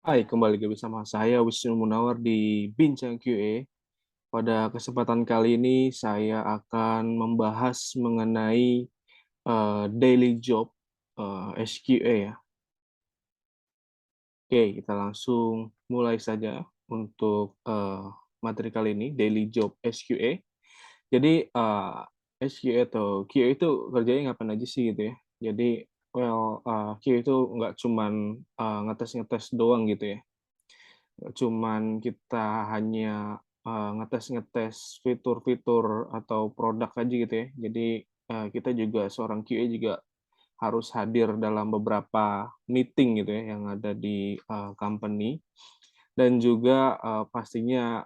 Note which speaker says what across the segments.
Speaker 1: Hai, kembali lagi bersama saya Wisnu Munawar di Bincang QA. Pada kesempatan kali ini saya akan membahas mengenai daily job SQA ya. Oke, kita langsung mulai saja untuk materi kali ini daily job SQA. Jadi SQA atau QA itu kerjanya ngapain aja sih gitu ya. Jadi QA itu nggak cuman ngetes-ngetes doang gitu ya. Nggak cuman kita hanya, ngetes-ngetes fitur-fitur atau produk aja gitu ya. Jadi, kita juga seorang QA juga harus hadir dalam beberapa meeting gitu ya yang ada di, company dan juga, pastinya,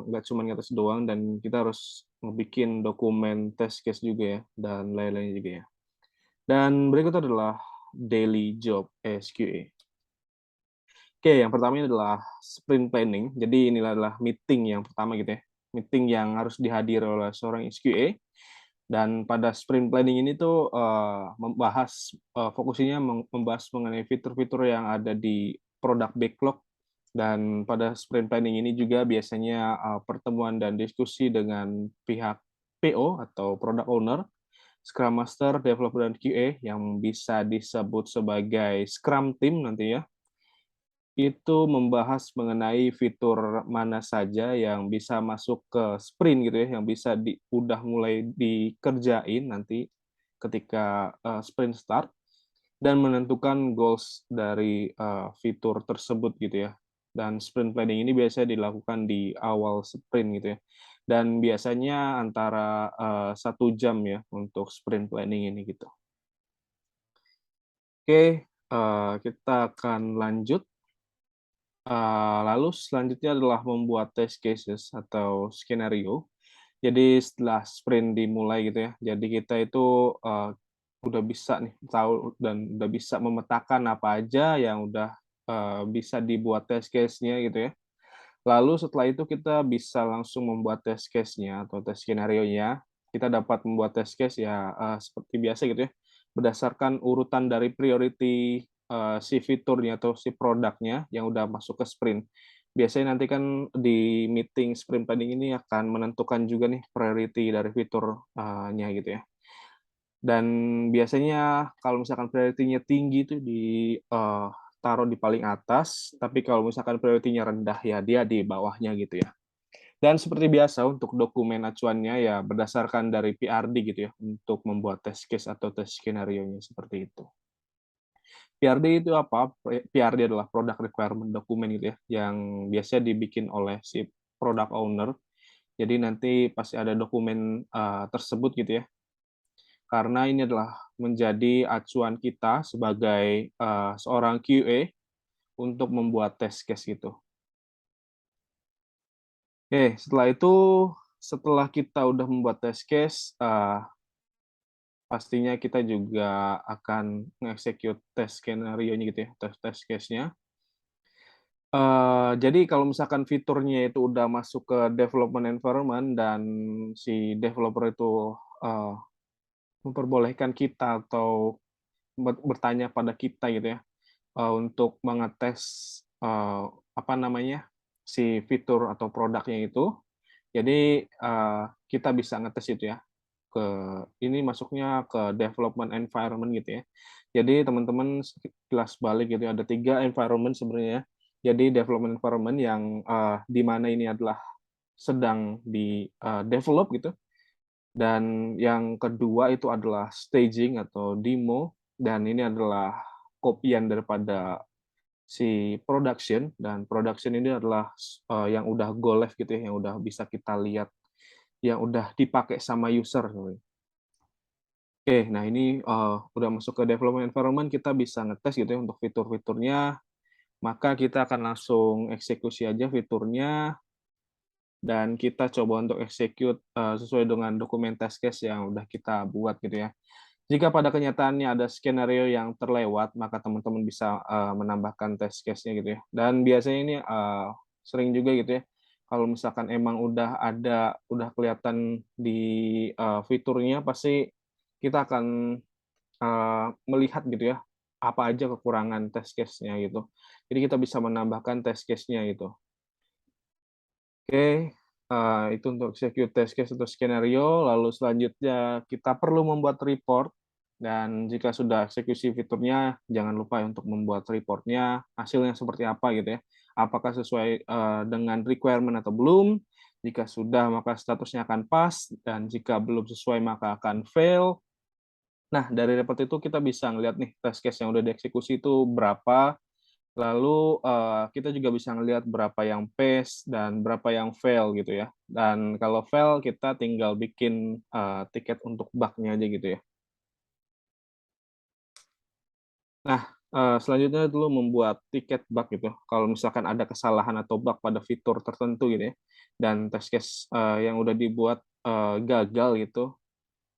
Speaker 1: nggak cuman ngetes doang dan kita harus ngebikin dokumen test case juga ya dan lain-lain juga ya. Dan berikut adalah daily job SQA. Oke, yang pertama ini adalah sprint planning. Jadi inilah adalah meeting yang pertama gitu ya, meeting yang harus dihadiri oleh seorang SQA dan pada sprint planning ini tuh, membahas, fokusnya membahas mengenai fitur-fitur yang ada di produk backlog dan pada sprint planning ini juga biasanya, pertemuan dan diskusi dengan pihak PO atau product owner, scrum master, developer, dan QA yang bisa disebut sebagai scrum team nanti ya. Itu membahas mengenai fitur mana saja yang bisa masuk ke sprint gitu ya, yang bisa udah mulai dikerjain nanti ketika, sprint start dan menentukan goals dari, fitur tersebut gitu ya. Dan sprint planning ini biasanya dilakukan di awal sprint gitu ya. Dan biasanya antara, 1 jam ya untuk sprint planning ini gitu. Oke, kita akan lanjut. Lalu selanjutnya adalah membuat test cases atau skenario. Jadi setelah sprint dimulai gitu ya, jadi kita itu, udah bisa nih tahu dan udah bisa memetakan apa aja yang udah, bisa dibuat test case-nya gitu ya. Lalu setelah itu kita bisa langsung membuat test case-nya atau test skenario-nya. Kita dapat membuat test case ya, seperti biasa gitu ya, berdasarkan urutan dari priority, si fiturnya atau si produknya yang udah masuk ke sprint. Biasanya nanti kan di meeting sprint planning ini akan menentukan juga nih priority dari fitur, nya gitu ya. Dan biasanya kalau misalkan priority-nya tinggi itu taruh di paling atas, tapi kalau misalkan priority-nya rendah ya dia di bawahnya gitu ya. Dan seperti biasa untuk dokumen acuannya ya berdasarkan dari PRD gitu ya, untuk membuat test case atau test skenario-nya seperti itu. PRD itu apa? PRD adalah Product Requirement Document gitu ya, yang biasanya dibikin oleh si product owner. Jadi nanti pasti ada dokumen, tersebut gitu ya, karena ini adalah menjadi acuan kita sebagai, seorang QA untuk membuat test case gitu. Oke, setelah kita udah membuat test case, pastinya kita juga akan nge-execute test skenario-nya gitu ya, test case-nya. Jadi kalau misalkan fiturnya itu udah masuk ke development environment dan si developer itu, eee, memperbolehkan kita atau bertanya pada kita gitu ya, untuk mengetes, apa namanya, si fitur atau produknya itu. Jadi, kita bisa ngetes itu ya, ke ini masuknya ke development environment gitu ya. Jadi teman-teman sekilas balik gitu ya, ada 3 environment sebenarnya. Jadi development environment yang, di mana ini adalah sedang develop gitu, dan yang kedua itu adalah staging atau demo, dan ini adalah kopian daripada si production, dan production ini adalah yang udah go live gitu ya, yang udah bisa kita lihat, yang udah dipakai sama user gitu. Oke, nah ini, udah masuk ke development environment, kita bisa ngetes gitu ya untuk fitur-fiturnya, maka kita akan langsung eksekusi aja fiturnya, dan kita coba untuk execute, sesuai dengan dokumen test case yang udah kita buat gitu ya. Jika pada kenyataannya ada skenario yang terlewat, maka teman-teman bisa, menambahkan test case-nya gitu ya. Dan biasanya ini, sering juga gitu ya, kalau misalkan emang udah kelihatan di, fiturnya pasti kita akan, melihat gitu ya, apa aja kekurangan test case-nya gitu. Jadi kita bisa menambahkan test case-nya gitu. Oke, itu untuk execute test case atau skenario, lalu selanjutnya kita perlu membuat report, dan jika sudah eksekusi fiturnya, jangan lupa untuk membuat report-nya, hasilnya seperti apa gitu ya. Apakah sesuai, dengan requirement atau belum, jika sudah maka statusnya akan pas, dan jika belum sesuai maka akan fail. Nah, dari report itu kita bisa ngelihat nih test case yang udah dieksekusi itu berapa. Lalu, kita juga bisa ngelihat berapa yang pass dan berapa yang fail gitu ya. Dan kalau fail kita tinggal bikin, tiket untuk bug-nya aja gitu ya. Nah, selanjutnya dulu membuat tiket bug gitu. Kalau misalkan ada kesalahan atau bug pada fitur tertentu gitu ya, dan test case, yang udah dibuat, gagal gitu,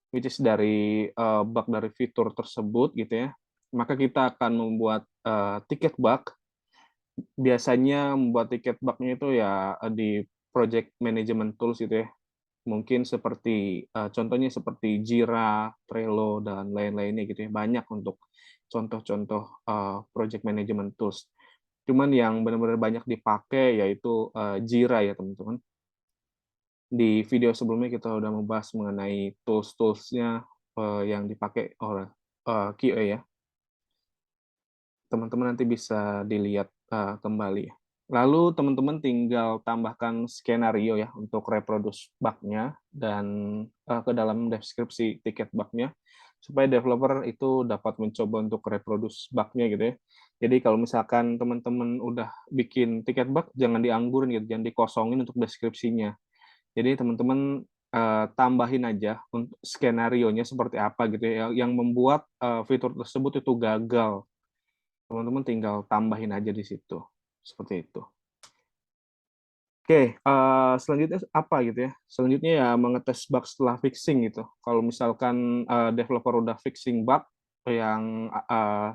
Speaker 1: which is dari, bug dari fitur tersebut gitu ya, maka kita akan membuat, tiket bug. Biasanya membuat tiket bug-nya itu ya, di project management tools gitu ya. Mungkin seperti, contohnya seperti Jira, Trello, dan lain-lainnya gitu ya. Banyak untuk contoh-contoh, project management tools. Cuman yang benar-benar banyak dipakai yaitu, Jira ya teman-teman. Di video sebelumnya kita udah membahas mengenai tools-tools-nya, yang dipakai oleh, QA ya. Teman-teman nanti bisa dilihat, kembali. Lalu teman-teman tinggal tambahkan skenario ya untuk reproduce bug-nya dan, ke dalam deskripsi tiket bug-nya, supaya developer itu dapat mencoba untuk reproduce bug-nya gitu ya. Jadi kalau misalkan teman-teman udah bikin tiket bug, jangan dianggurin gitu, jangan dikosongin untuk deskripsinya. Jadi teman-teman, tambahin aja untuk skenarionya seperti apa gitu ya, yang membuat, fitur tersebut itu gagal. Teman-teman tinggal tambahin aja di situ, seperti itu. Oke, selanjutnya apa gitu ya, selanjutnya ya mengetes bug setelah fixing gitu. Kalau misalkan, developer udah fixing bug yang,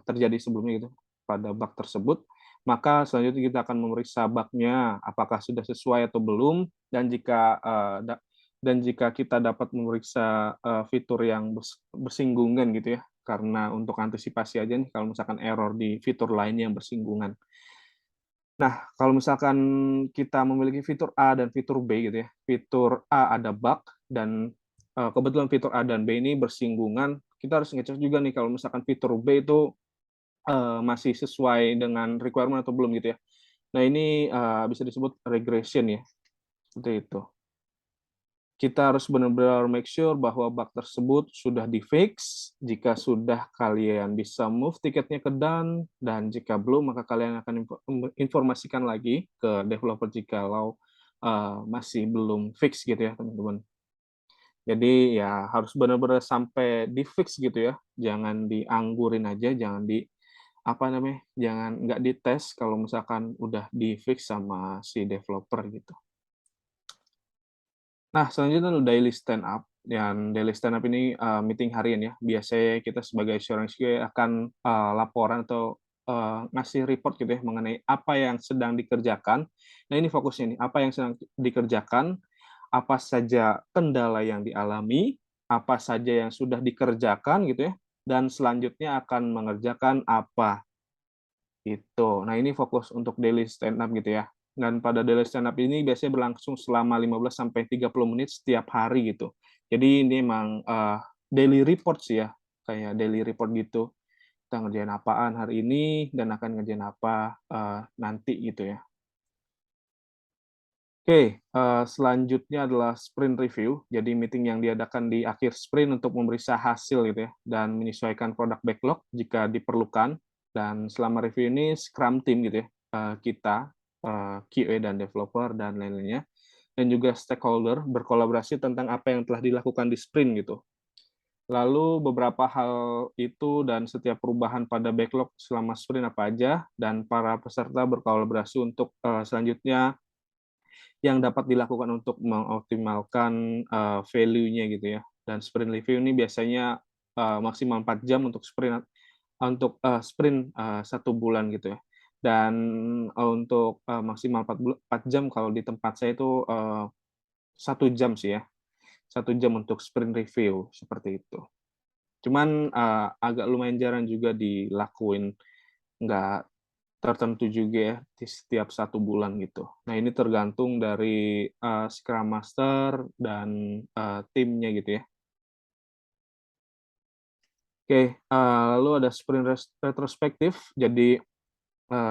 Speaker 1: terjadi sebelumnya gitu, pada bug tersebut, maka selanjutnya kita akan memeriksa bug-nya, apakah sudah sesuai atau belum, dan jika, dan jika kita dapat memeriksa, fitur yang bersinggungan gitu ya, karena untuk antisipasi aja nih kalau misalkan error di fitur lainnya yang bersinggungan. Nah, kalau misalkan kita memiliki fitur A dan fitur B gitu ya, fitur A ada bug dan, kebetulan fitur A dan B ini bersinggungan, kita harus ngecek juga nih kalau misalkan fitur B itu, masih sesuai dengan requirement atau belum gitu ya. Nah ini, bisa disebut regression ya, seperti itu. Kita harus benar-benar make sure bahwa bug tersebut sudah di-fix, jika sudah kalian bisa move tiketnya ke done, dan jika belum maka kalian akan informasikan lagi ke developer jikalau, masih belum fix gitu ya teman-teman. Jadi ya harus benar-benar sampai di-fix gitu ya, jangan dianggurin aja, jangan apa namanya, jangan nggak dites kalau misalkan udah di-fix sama si developer gitu. Nah, selanjutnya daily stand up, dan daily stand up ini, meeting harian ya. Biasanya kita sebagai seorang QA akan, laporan atau, ngasih report gitu ya, mengenai apa yang sedang dikerjakan. Nah, ini fokusnya nih, apa yang sedang dikerjakan, apa saja kendala yang dialami, apa saja yang sudah dikerjakan gitu ya, dan selanjutnya akan mengerjakan apa. Gitu. Nah, ini fokus untuk daily stand up gitu ya. Dan pada daily stand up ini biasanya berlangsung selama 15 sampai 30 menit setiap hari gitu. Jadi ini emang, daily report sih ya, kayak daily report gitu. Kita ngerjain apaan hari ini dan akan ngerjain apa, nanti gitu ya. Oke, selanjutnya adalah sprint review. Jadi meeting yang diadakan di akhir sprint untuk memeriksa hasil gitu ya, dan menyesuaikan produk backlog jika diperlukan. Dan selama review ini scrum team gitu ya, kita, QA dan developer dan lain-lainnya, dan juga stakeholder berkolaborasi tentang apa yang telah dilakukan di sprint gitu. Lalu beberapa hal itu dan setiap perubahan pada backlog selama sprint apa aja, dan para peserta berkolaborasi untuk, selanjutnya yang dapat dilakukan untuk mengoptimalkan, value-nya gitu ya. Dan sprint review ini biasanya, maksimal 4 jam untuk sprint, 1 bulan gitu ya. Dan, untuk, maksimal 4 jam kalau di tempat saya itu, 1 jam sih ya, 1 jam untuk sprint review, seperti itu. Cuman, agak lumayan jarang juga dilakuin, nggak tertentu juga ya di setiap 1 bulan gitu. Nah, ini tergantung dari, Scrum Master dan, timnya gitu ya. Oke, lalu ada sprint retrospektif. Jadi,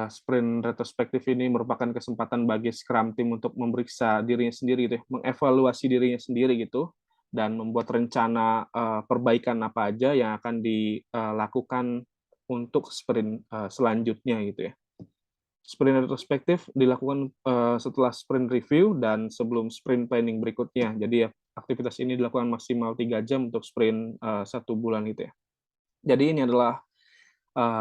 Speaker 1: sprint retrospektif ini merupakan kesempatan bagi Scrum Team untuk memeriksa dirinya sendiri gitu ya, mengevaluasi dirinya sendiri gitu, dan membuat rencana, perbaikan apa aja yang akan dilakukan untuk sprint, selanjutnya gitu ya. Sprint retrospektif dilakukan, setelah sprint review dan sebelum sprint planning berikutnya. Jadi ya, aktivitas ini dilakukan maksimal 3 jam untuk sprint, 1 bulan gitu ya. Jadi ini adalah,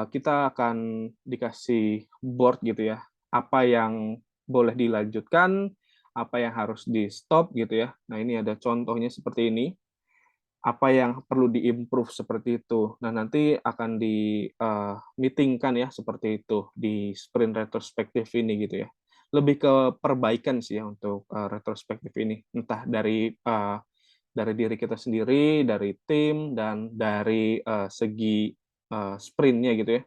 Speaker 1: kita akan dikasih board gitu ya, apa yang boleh dilanjutkan, apa yang harus di-stop gitu ya. Nah, ini ada contohnya seperti ini, apa yang perlu di-improve seperti itu. Nah, nanti akan di-meeting-kan ya seperti itu di sprint retrospektif ini gitu ya. Lebih ke perbaikan sih ya untuk, retrospektif ini, entah dari diri kita sendiri, dari tim, dan dari, segi, sprint-nya gitu ya.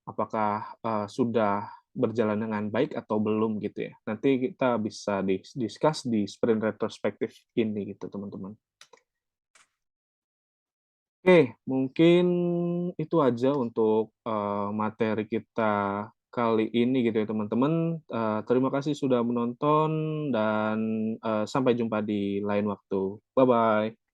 Speaker 1: Apakah, sudah berjalan dengan baik atau belum gitu ya. Nanti kita bisa discuss di sprint retrospektif ini gitu, teman-teman. Oke, mungkin itu aja untuk, materi kita kali ini gitu ya, teman-teman. Terima kasih sudah menonton dan, sampai jumpa di lain waktu. Bye-bye.